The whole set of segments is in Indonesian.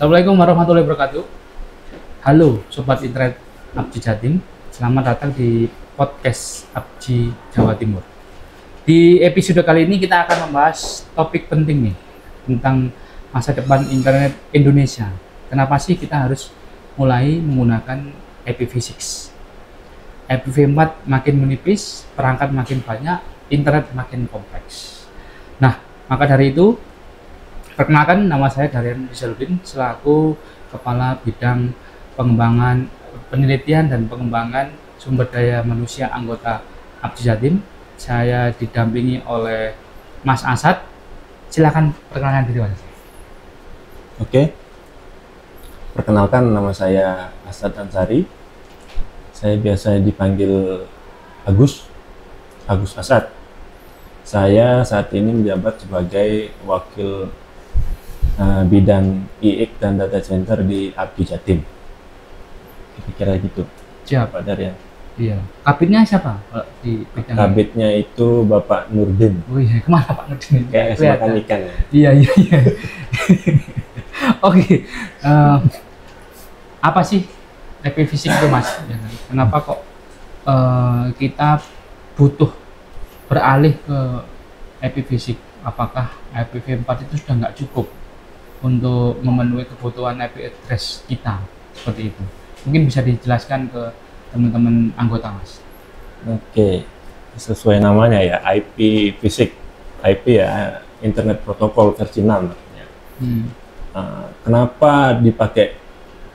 Assalamualaikum warahmatullahi wabarakatuh. Halo Sobat Internet Abji Jatim, selamat datang di podcast Abji Jawa Timur. Di episode kali ini kita akan membahas topik penting nih, tentang masa depan internet Indonesia. Kenapa sih kita harus mulai menggunakan IPv6? IPv4 makin menipis, perangkat makin banyak, internet makin kompleks. Nah, maka dari itu, perkenalkan, nama saya Darian Rizaludin selaku Kepala Bidang Pengembangan Penelitian dan Pengembangan Sumber Daya Manusia anggota Abji Jatim. Saya didampingi oleh Mas Asad. Silakan perkenalkan diri Mas. Oke, perkenalkan nama saya Asad Ansari. Saya biasa dipanggil Agus Asad. Saya saat ini menjabat sebagai wakil bidang IIC dan data center di Abji Jatim. Kira-kira gitu. Siap. Pak Darian. Iya. Kabitnya siapa di bidang? Kabitnya itu Bapak Nurdin. Oh iya, kemana Pak Nurdin? Kayak makan ikan ya. Iya. Oke. Apa sih IPv6 itu Mas? Kenapa kok kita butuh beralih ke IPv6? Apakah IPv4 itu sudah nggak cukup untuk memenuhi kebutuhan IP address kita? Seperti itu. Mungkin bisa dijelaskan ke teman-teman anggota Mas. Oke, sesuai namanya ya, IPv6. IP ya, Internet Protocol versi 6 namanya. Kenapa dipakai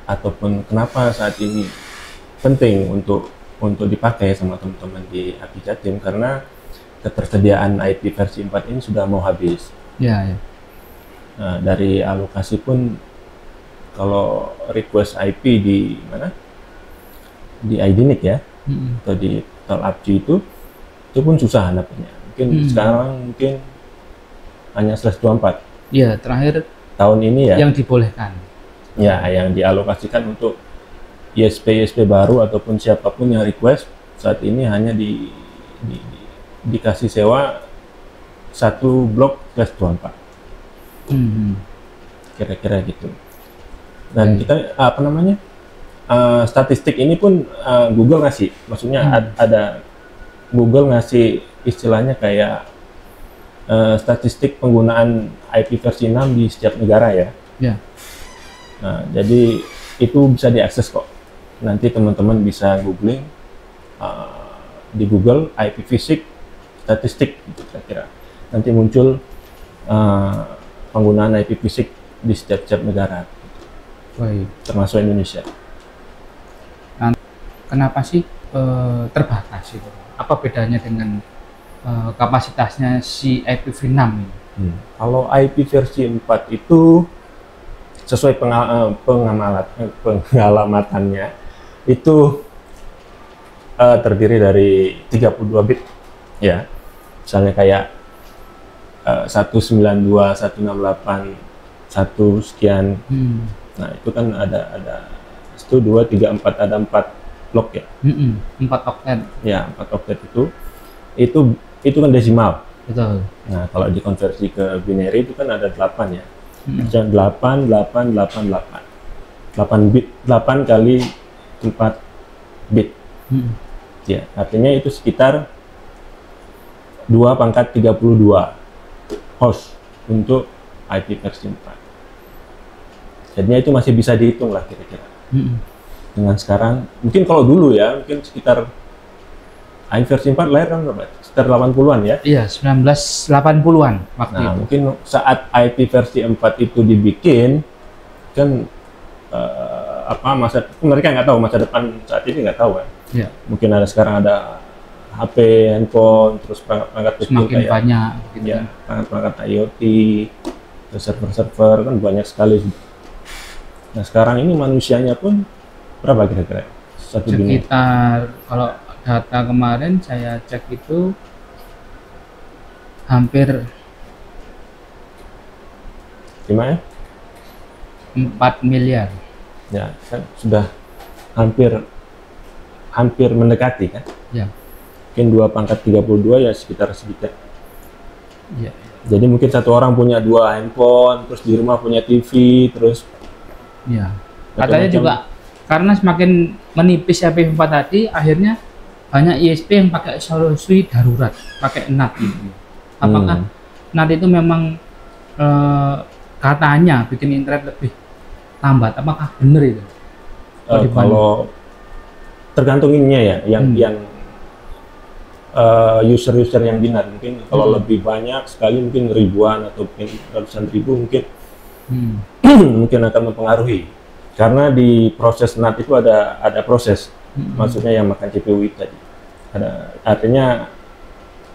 ataupun kenapa saat ini penting untuk dipakai sama teman-teman di Abji Jatim, karena ketersediaan IP versi 4 ini sudah mau habis. Ya. Nah, dari alokasi pun kalau request IP di mana? Di IDNIC ya, atau di Tol Abji itu pun susah dapatnya. Mungkin sekarang hanya /24. Iya, terakhir tahun ini ya. Yang dibolehkan. Ya, yang dialokasikan untuk ISP baru ataupun siapapun yang request saat ini hanya dikasih sewa satu blok /24. Kira-kira gitu. Dan kita statistik ini pun Google ngasih, maksudnya ada Google ngasih istilahnya kayak statistik penggunaan IP versi 6 di setiap negara ya. Ya. Nah, jadi itu bisa diakses kok. Nanti teman-teman bisa googling di Google IPv6 statistik gitu kira-kira. Nanti muncul penggunaan IPv6 di setiap negara. Baik. Termasuk Indonesia. Nah, kenapa sih terbatas itu? Apa bedanya dengan kapasitasnya si IPv6 ini? Kalau IP versi 4 itu sesuai pengalamatannya itu terdiri dari 32 bit ya. Misalnya kayak 192.168.1 sekian. Nah, itu kan ada 1 2 3 4 ada 4 blok ya. 4 oktet. Ya, 4 oktet itu kan desimal. Betul. Nah, kalau dikonversi ke binary itu kan ada 8 ya. 8 bit, 8 kali 4 bit. Ya, artinya itu sekitar 2/32 host untuk IP versi 4. Jadinya itu masih bisa dihitung lah kira-kira. Dengan sekarang, mungkin kalau dulu ya, mungkin sekitar IP versi 4 lahir kan berapa? Sekitar 80-an ya? Iya, 1980-an waktu itu. Mungkin saat IP versi 4 itu dibikin, kan mereka nggak tahu masa depan saat ini, nggak tahu kan? Ya. Mungkin sekarang ada HP, handphone, terus perangkat semakin banyak, gitu ya, perangkat IoT, server-server kan banyak sekali. Nah, sekarang ini manusianya pun berapa kira-kira? Sekitar kalau data kemarin saya cek itu hampir 5 ya? 4 miliar. Ya, kan sudah hampir mendekati kan? Ya. Mungkin 2/32 ya sekitar segitu. Ya. Jadi mungkin satu orang punya 2 handphone, terus di rumah punya TV, terus Ya. Katanya juga karena semakin menipis IP4 tadi, akhirnya banyak ISP yang pakai solusi darurat, pakai NAT gitu. Apakah NAT itu memang katanya bikin internet lebih lambat? Apakah benar itu? Kalau tergantung ininya ya, yang user-user yang binar mungkin kalau lebih banyak sekali mungkin ribuan atau mungkin ratusan ribu mungkin mungkin akan mempengaruhi karena di proses NAT itu ada proses maksudnya yang makan CPU itu tadi artinya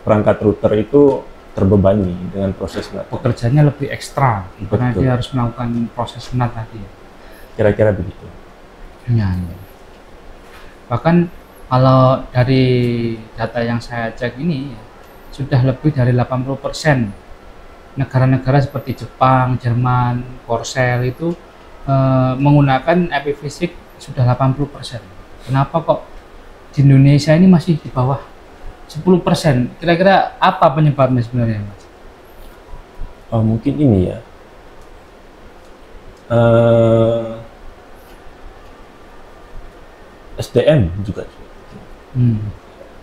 perangkat router itu terbebani dengan proses NAT. Pekerjaannya lebih ekstra karena dia harus melakukan proses NAT tadi. Kira-kira begitu. Ya. Bahkan kalau dari data yang saya cek ini sudah lebih dari 80% negara-negara seperti Jepang, Jerman, Korsel itu menggunakan IPv6 sudah 80%. Kenapa kok di Indonesia ini masih di bawah 10%? Kira-kira apa penyebabnya sebenarnya, Mas? Mungkin ini ya. SDM juga.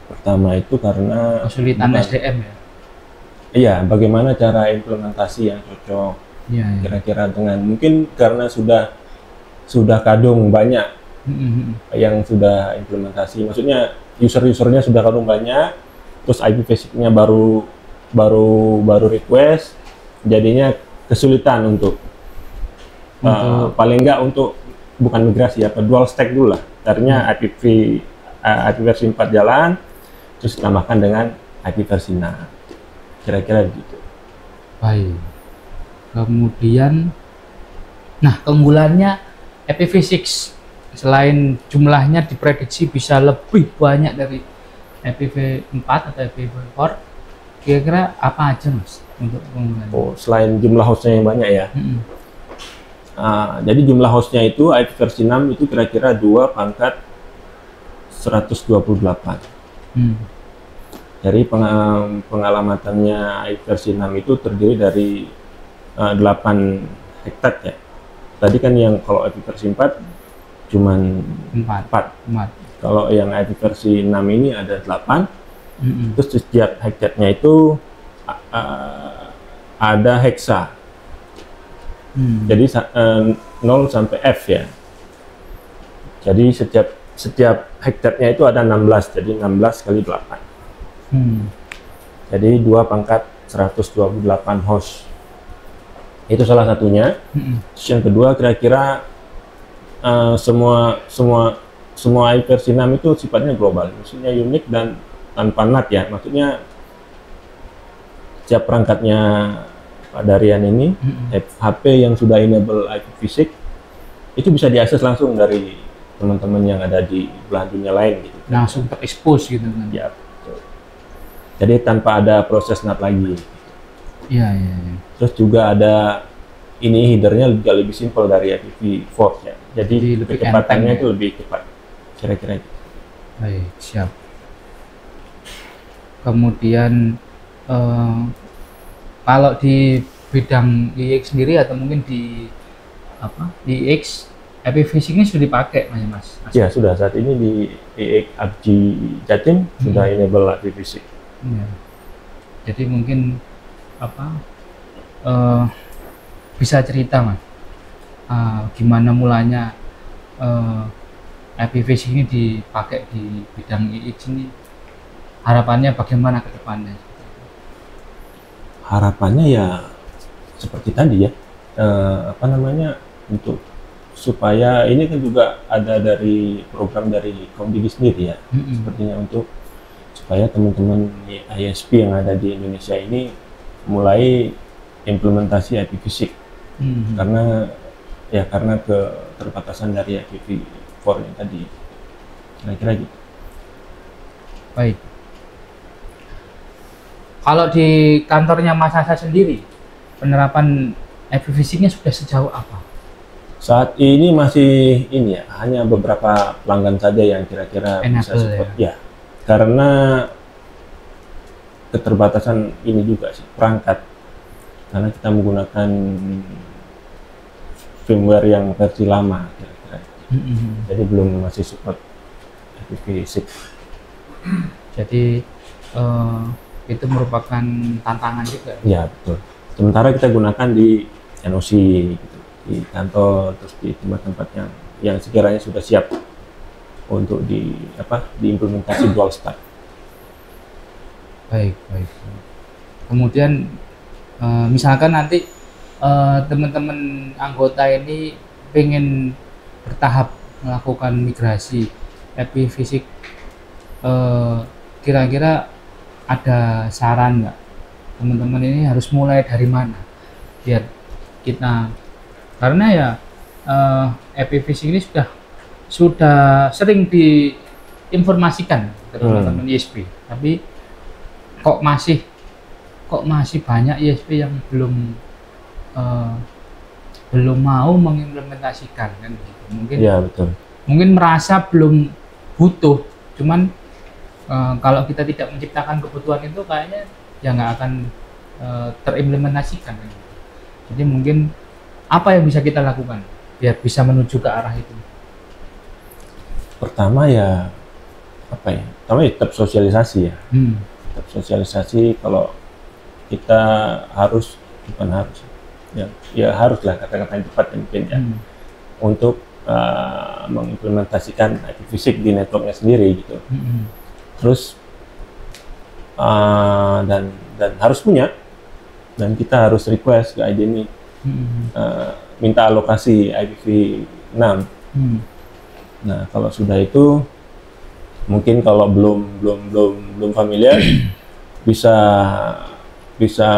Pertama itu karena kesulitan SDM ya. Iya, bagaimana cara implementasi yang cocok. Kira-kira dengan mungkin karena sudah kadung banyak yang sudah implementasi. Maksudnya user-usernya sudah kadung banyak, terus IPv6-nya baru request, jadinya kesulitan untuk paling enggak untuk bukan migrasi apa dual stack dulu lah. Artinya IP versi 4 jalan, terus ditambahkan dengan IP versi 6. Kira-kira begitu. Baik. Kemudian, nah keunggulannya IPv6 selain jumlahnya diprediksi bisa lebih banyak dari IPv4 atau IPv4, kira-kira apa aja Mas untuk keunggulannya? Selain jumlah hostnya yang banyak ya. Jadi jumlah hostnya itu IP versi 6 itu kira-kira 2 pangkat 128. Jadi pengalamannya IP versi 6 itu terdiri dari 8 hektar ya. Tadi kan yang kalau IP versi 4 cuman 4. Kalau yang IP versi 6 ini ada 8. Terus setiap hektarnya itu ada heksa. Jadi 0 sampai F ya. Jadi setiap hektarnya itu ada 16, jadi 16 kali 8. Jadi 2 pangkat 128 host. Itu salah satunya. Terus yang kedua kira-kira semua IP versi 6 itu sifatnya global, maksudnya unik dan tanpa NAT ya. Maksudnya setiap perangkatnya Pak Darian ini, HP yang sudah enable IPv6 itu bisa diakses langsung dari teman-teman yang ada di belahan dunia lain gitu. Langsung terekspos gitu kan? Ya, betul. Jadi tanpa ada proses NAT lagi. Iya. Terus juga ada ini headernya juga lebih simpel dari IPv4 ya. Jadi kecepatannya itu lebih cepat. Kira-kira gitu. Baik, siap. Kemudian kalau di bidang IX sendiri atau mungkin di IX IPv6 ini sudah dipakai Mas? Ya sudah, saat ini di IX APG Jatim sudah enable IPv6. Ya. Jadi mungkin bisa cerita Mas, gimana mulanya IPv6 ini dipakai di bidang IX ini, harapannya bagaimana ke depannya? Harapannya ya seperti tadi ya, untuk supaya ini kan juga ada dari program dari Komdigi sendiri ya, sepertinya untuk supaya teman-teman ISP yang ada di Indonesia ini mulai implementasi IPv6 karena keterbatasan dari IPv4 yang tadi, kira-kira gitu. Baik. Kalau di kantornya Mas Asa sendiri, penerapan IPv6-nya sudah sejauh apa? Saat ini masih ini ya, hanya beberapa pelanggan saja yang kira-kira bisa support ya. Karena keterbatasan ini juga sih perangkat. Karena kita menggunakan firmware yang versi lama kira-kira. Jadi belum masih support IPv6. Jadi itu merupakan tantangan juga. Ya betul. Sementara kita gunakan di NOC gitu, di kantor, terus di tempat-tempat yang sekiranya sudah siap untuk diimplementasi dual stack. Baik. Kemudian misalkan nanti teman-teman anggota ini pengen bertahap melakukan migrasi IPv6, kira-kira ada saran nggak teman-teman ini harus mulai dari mana biar kita, karena ya IPv6 ini sudah sering diinformasikan ke teman-teman ISP, tapi kok masih banyak ISP yang belum mau mengimplementasikan kan gitu. Mungkin ya betul. Mungkin merasa belum butuh, cuman kalau kita tidak menciptakan kebutuhan itu kayaknya ya nggak akan terimplementasikan kan gitu. Jadi mungkin apa yang bisa kita lakukan biar bisa menuju ke arah itu? Pertama ya tetap sosialisasi ya. Tetap sosialisasi. Kalau kita haruslah kata-kata yang tepat mungkin ya, untuk mengimplementasikan IPv6 di networknya sendiri gitu. Terus dan harus punya, dan kita harus request ke IDNI minta alokasi IPv6. Nah, kalau sudah itu mungkin kalau belum familiar bisa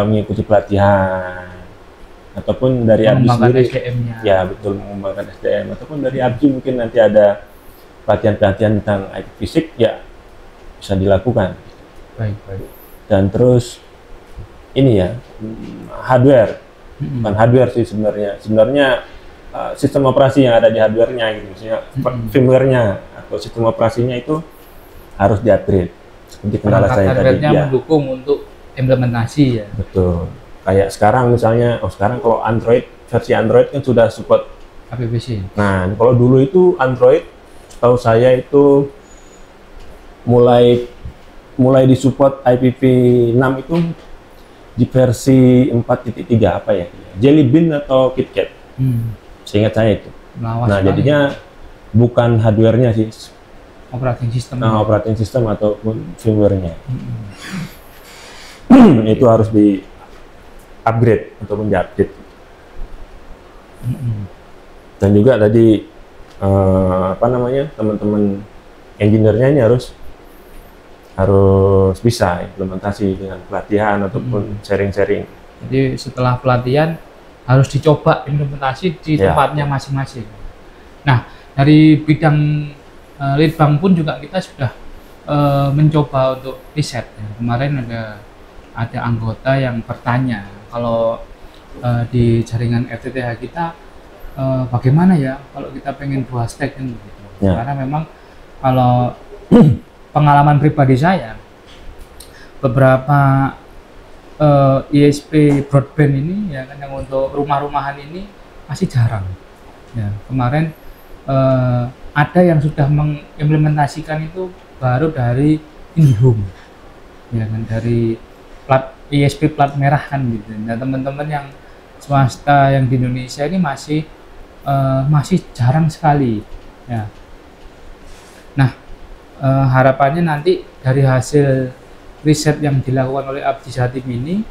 mengikuti pelatihan ataupun dari ABGI sendiri. Ya betul, mengembangkan SDM, ataupun dari ABGI mungkin nanti ada pelatihan tentang IPv6 ya bisa dilakukan. Baik. Dan terus ini ya, hardware, bukan hardware sih sebenarnya sistem operasi yang ada di hardware-nya gitu, misalnya firmware-nya atau sistem operasinya itu harus di-upgrade. Seperti kendala saya tadi ya. Mendukung untuk implementasi ya. Betul. Kayak sekarang misalnya, sekarang kalau versi Android kan sudah support IPv6. Nah, kalau dulu itu Android, tahu saya itu mulai disupport IPv6 itu di versi 4.3 apa ya? Jelly Bean atau KitKat. Seingat saya itu. Nah, jadinya bukan hardware-nya sih, operating system ataupun firmware-nya. Itu harus di-upgrade ataupun di-update. Dan juga tadi teman-teman engineer-nya ini harus bisa implementasi dengan pelatihan ataupun sharing-sharing. Jadi setelah pelatihan harus dicoba implementasi di tempatnya masing-masing. Nah, dari bidang Litbang pun juga kita sudah mencoba untuk riset. Kemarin ada anggota yang bertanya, kalau di jaringan FTTH kita bagaimana ya kalau kita pengen dua stack gitu. Karena memang kalau pengalaman pribadi saya, beberapa ISP broadband ini ya kan, yang untuk rumah-rumahan ini masih jarang. Ya, kemarin ada yang sudah mengimplementasikan itu baru dari IndiHome, ya kan, dari ISP plat merah kan gitu. Nah, teman-teman yang swasta yang di Indonesia ini masih jarang sekali. Ya. Nah, harapannya nanti dari hasil riset yang dilakukan oleh ABGI Jatim ini,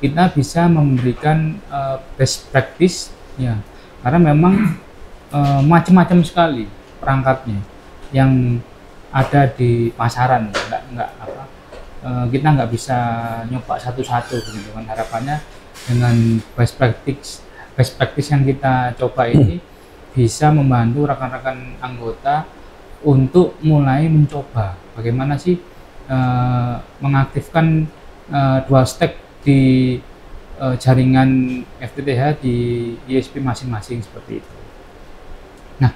kita bisa memberikan best practice ya, karena memang macam-macam sekali perangkatnya yang ada di pasaran. Kita nggak bisa nyoba satu-satu gitu kan. Harapannya dengan best practice yang kita coba ini bisa membantu rekan-rekan anggota untuk mulai mencoba bagaimana sih mengaktifkan dual stack di jaringan FTTH di ISP masing-masing seperti itu. Nah,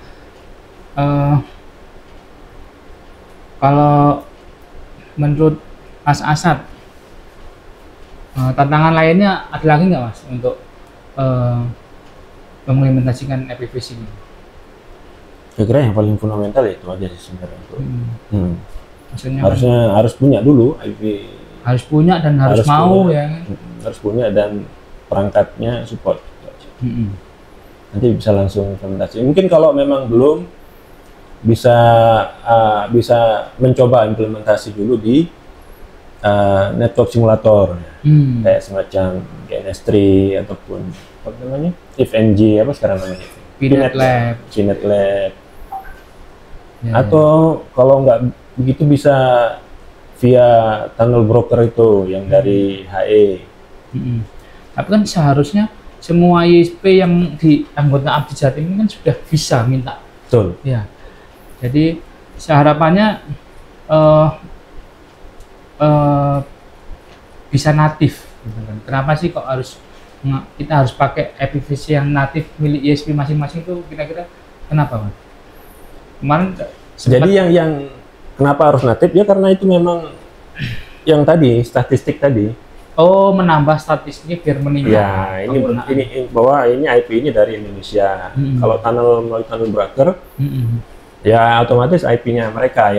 kalau menurut Mas Asad, tantangan lainnya ada lagi nggak Mas untuk mengimplementasikan IPv6 ini? Kira-kira yang paling fundamental itu aja sih sebenarnya. Maksudnya harus punya dulu IP. Harus punya dan harus mau punya, ya. Harus punya dan perangkatnya support. Nanti bisa langsung implementasi. Mungkin kalau memang belum bisa mencoba implementasi dulu di network simulator, kayak semacam GNS3 ataupun apa namanya, IFNG apa sekarang namanya, PNet Lab. Ya, atau kalau nggak begitu bisa via tunnel broker itu yang dari HE. Tapi kan seharusnya semua ISP yang di anggota Abdi Jatim ini kan sudah bisa minta. Betul. Ya. Jadi harapannya bisa natif. Kenapa sih kok kita harus pakai IPv6 yang natif milik ISP masing-masing itu, kira-kira kenapa, Mas? Kemarin jadi yang kenapa harus natif ya, karena itu memang yang tadi statistik tadi. Oh, menambah statistiknya biar meningkat. Ya, ini bahwa ini IP ini dari Indonesia. Kalau melalui tunnel broker, ya otomatis IP-nya mereka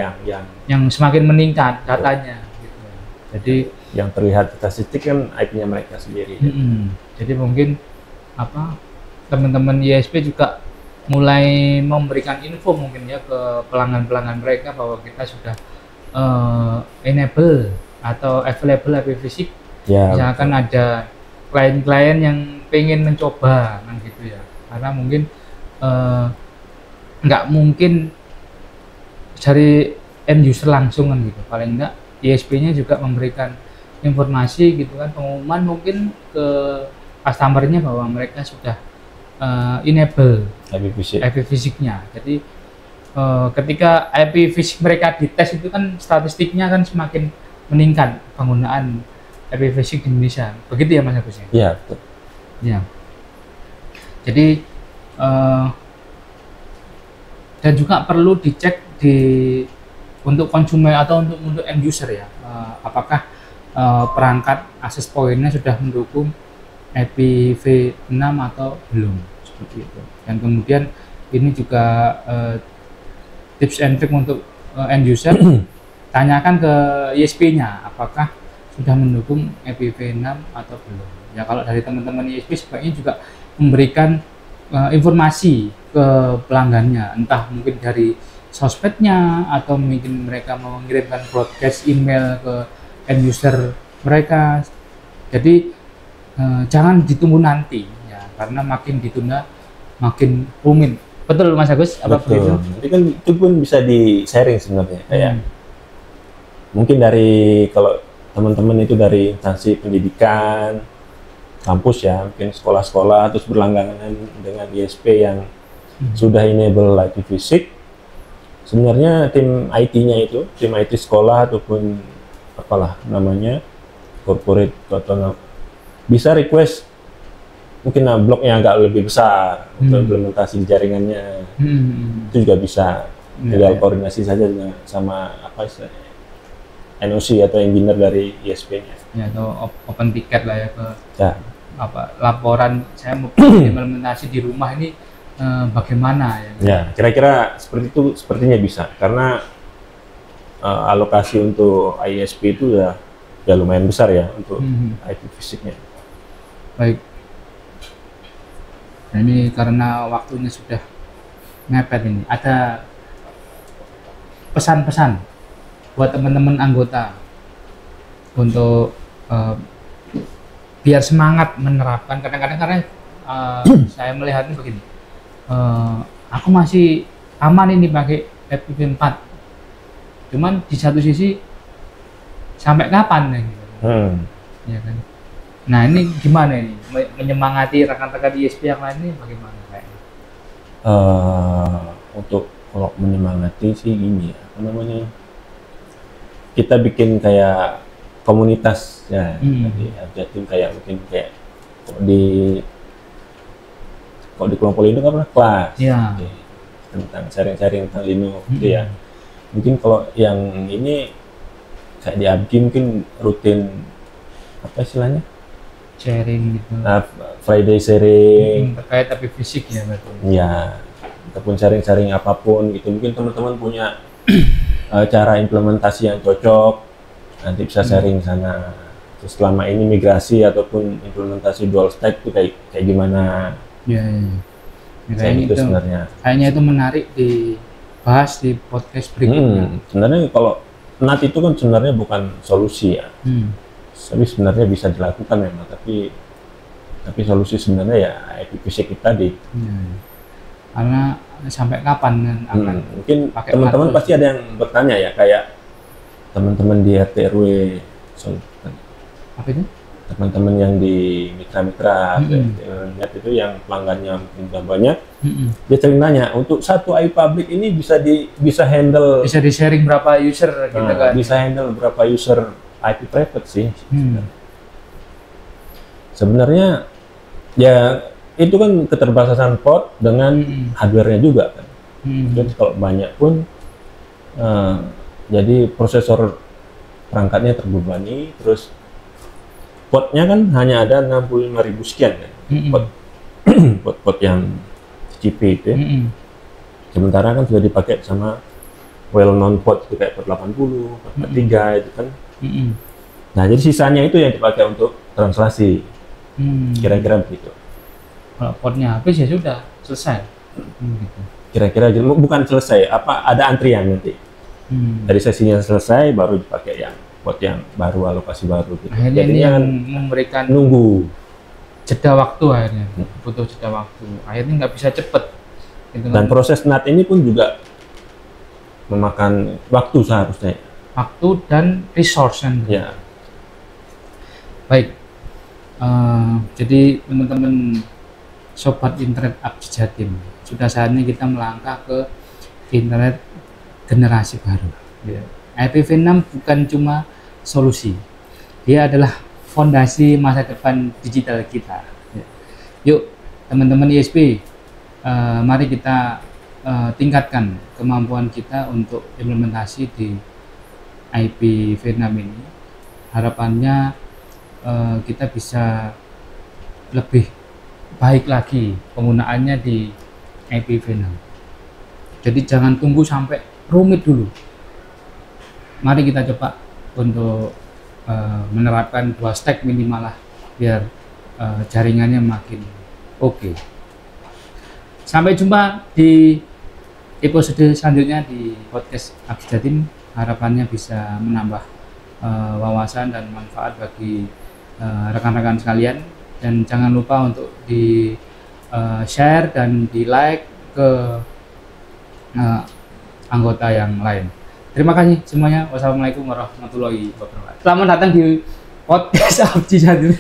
yang semakin meningkat datanya. Gitu. Jadi yang terlihat statistik kan IP-nya mereka sendiri. Jadi mungkin teman-teman ISP juga mulai memberikan info mungkin ya ke pelanggan-pelanggan mereka bahwa kita sudah enable atau available IPv6. Ya, misalkan betul. Ada klien-klien yang pengen mencoba kan gitu ya, karena mungkin nggak mungkin cari end user langsung kan gitu, paling enggak ISP-nya juga memberikan informasi gitu kan, pengumuman mungkin ke customer-nya bahwa mereka sudah enable IPv6-nya. Jadi ketika IPv6 mereka dites itu kan statistiknya kan semakin meningkat penggunaan IPv6 di Indonesia. Begitu ya Mas Agus ya? Iya, betul. Ya. Jadi dan juga perlu dicek untuk konsumen atau untuk end user ya, apakah perangkat access point-nya sudah mendukung IPv6 atau belum, seperti itu. Dan kemudian ini juga tips and trick untuk end user, tanyakan ke ISP-nya apakah sudah mendukung IPv6 atau belum. Ya kalau dari teman-teman ISP sebaiknya juga memberikan informasi ke pelanggannya, entah mungkin dari sosmednya atau mungkin mereka mau mengirimkan broadcast email ke end user mereka. Jadi jangan ditunggu nanti ya, karena makin ditunda makin rumit. Betul Mas Agus? Apa begitu? Jadi kan itu pun bisa di sharing sebenarnya, kayak mungkin dari kalau teman-teman itu dari instansi pendidikan, kampus ya, mungkin sekolah-sekolah, terus berlangganan dengan ISP yang sudah enable IPv6. Sebenarnya tim IT-nya itu, tim IT sekolah ataupun apalah namanya, corporate atau bisa request mungkin bloknya agak lebih besar untuk implementasi jaringannya. Itu juga bisa, tinggal koordinasi saja dengan sama NOC atau engineer dari ISP-nya. Ya, atau open ticket lah ya ke laporan saya mau implementasi di rumah ini bagaimana ya. Ya, kira-kira seperti itu sepertinya bisa, karena alokasi untuk ISP itu ya lumayan besar ya untuk IPv6-nya. Baik. Nah, ini karena waktunya sudah mepet ini, ada pesan-pesan buat teman-teman anggota untuk biar semangat menerapkan. Kadang-kadang karena saya melihatnya begini, aku masih aman ini pakai IPv4, cuman di satu sisi sampai kapan nih? Ya kan? Nah ini gimana ini menyemangati rekan-rekan ISP yang lain ini bagaimana kayaknya? Untuk kalau menyemangati sih ini ya, apa namanya, kita bikin kayak komunitas ya, jadi tim kayak mungkin kayak di kelompok Linux apa kelas ya. Tentang sharing-sharing tentang Linux gitu ya. Mungkin kalau yang ini kayak di Abdi mungkin rutin apa istilahnya, sharing gitu. Friday sharing terkait tapi fisik ya betul. Ya, ataupun sharing-sharing apapun gitu. Mungkin teman-teman punya cara implementasi yang cocok, nanti bisa sharing sana. Terus selama ini migrasi ataupun implementasi dual stack itu kayak gimana? Ya. Kayaknya itu sebenarnya. Kayaknya itu menarik dibahas di podcast berikutnya. Sebenarnya kalau NAT itu kan sebenarnya bukan solusi ya. Tapi sebenarnya bisa dilakukan memang, tapi solusi sebenarnya ya IPv6 tadi. Karena sampai kapan kan akan mungkin teman-teman pasti ada yang bertanya ya, kayak teman-teman di RT RW, apa itu? teman-teman yang di mitra-mitra net itu yang pelanggannya sudah banyak, dia sering nanya untuk satu IP public ini bisa handle, bisa di sharing berapa user gitu kan? Bisa handle berapa user IP private sih? Sebenarnya ya itu kan keterbatasan port dengan hardware-nya juga kan. Jadi kalau banyak pun jadi prosesor perangkatnya terbebani, terus portnya kan hanya ada 65.000 sekian kan, port yang CP itu ya. Sementara kan sudah dipakai sama well known port itu kayak port 80, port 43 itu kan. Nah jadi sisanya itu yang dipakai untuk translasi, kira-kira begitu. Kalau portnya habis ya sudah selesai. Kira-kira bukan selesai, ada antrian nanti. Dari sesinya selesai baru dipakai yang port yang baru, alokasi baru gitu. Akhirnya ini yang memberikan nunggu jeda waktu, akhirnya butuh jeda waktu, akhirnya nggak bisa cepet gitu. Dan proses NAT ini pun juga memakan waktu seharusnya, waktu dan resource kan ya. Baik, jadi teman-teman sobat internet Abji Jatim, sudah saatnya kita melangkah ke internet generasi baru. IPv6 bukan cuma solusi, dia adalah fondasi masa depan digital kita. Yuk teman-teman ISP, mari kita tingkatkan kemampuan kita untuk implementasi di IPv6 ini. Harapannya kita bisa lebih baik lagi penggunaannya di IPv6. Jadi jangan tunggu sampai rumit dulu. Mari kita coba untuk menerapkan 2 stack minimal lah, biar jaringannya makin oke. Sampai jumpa di episode selanjutnya di podcast Abji Jatim. Harapannya bisa menambah wawasan dan manfaat bagi rekan-rekan sekalian, dan jangan lupa untuk di share dan di like ke anggota yang lain. Terima kasih semuanya. Wassalamualaikum warahmatullahi wabarakatuh. Selamat datang di podcast Abji Jatim.